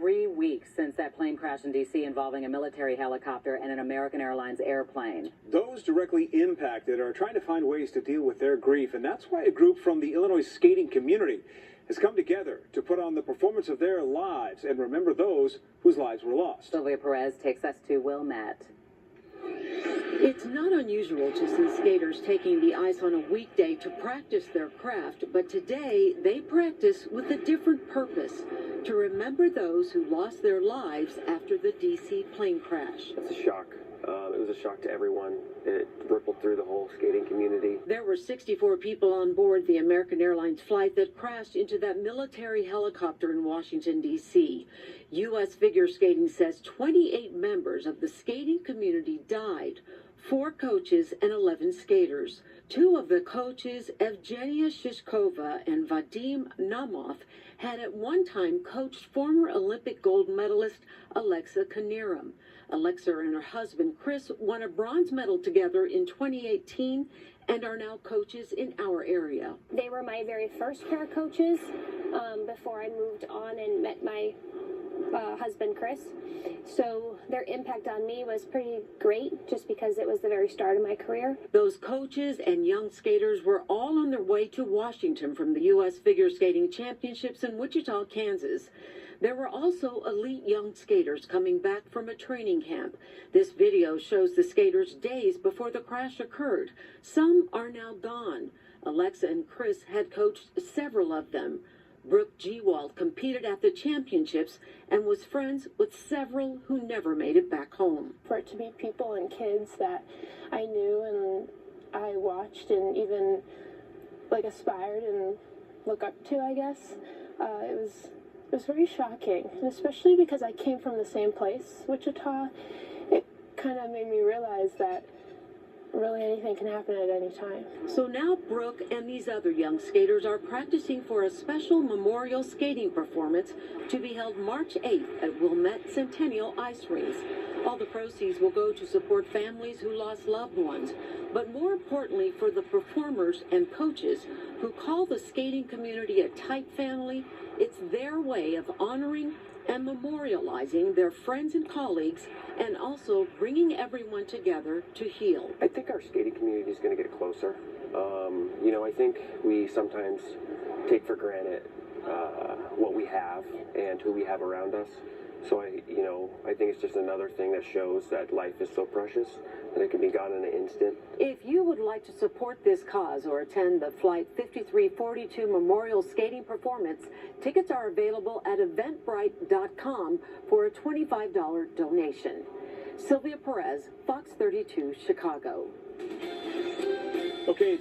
3 weeks since that plane crash in D.C. involving a military helicopter and an American Airlines airplane. Those directly impacted are trying to find ways to deal with their grief, and that's why a group from the Illinois skating community has come together to put on the performance of their lives and remember those whose lives were lost. Sylvia Perez takes us to Wilmette. It's not unusual to see skaters taking the ice on a weekday to practice their craft, but today they practice with a different purpose, to remember those who lost their lives after the D.C. plane crash. It's a shock. It was a shock to everyone. It rippled through the whole skating community. There were 64 people on board the American Airlines flight that crashed into that military helicopter in Washington, D.C. U.S. Figure Skating says 28 members of the skating community died, 4 coaches and 11 skaters. 2 of the coaches, Evgenia Shishkova and Vadim Naumov, had at one time coached former Olympic gold medalist Alexa Knierim. Alexa and her husband, Chris, won a bronze medal together in 2018 and are now coaches in our area. They were my very first pair of coaches before I moved on and met my husband, Chris. So their impact on me was pretty great just because it was the very start of my career. Those coaches and young skaters were all on their way to Washington from the U.S. Figure Skating Championships in Wichita, Kansas. There were also elite young skaters coming back from a training camp. This video shows the skaters days before the crash occurred. Some are now gone. Alexa and Chris had coached several of them. Brooke Gewald competed at the championships and was friends with several who never made it back home. For it to be people and kids that I knew and I watched and even aspired and look up to, I guess, it was very shocking, and especially because I came from the same place, Wichita. It kind of made me realize that really anything can happen at any time. So now Brooke and these other young skaters are practicing for a special memorial skating performance to be held March 8th at Wilmette Centennial ice rinks. All the proceeds will go to support families who lost loved ones, but more importantly for the performers and coaches who call the skating community a tight family. It's their way of honoring and memorializing their friends and colleagues, and also bringing everyone together to heal. I think our skating community is going to get closer. I think we sometimes take for granted what we have and who we have around us. So I think it's just another thing that shows that life is so precious and it can be gone in an instant. If you would like to support this cause or attend the Flight 5342 Memorial Skating Performance, tickets are available at eventbrite.com for a $25 donation. Sylvia Perez, Fox 32, Chicago. Okay.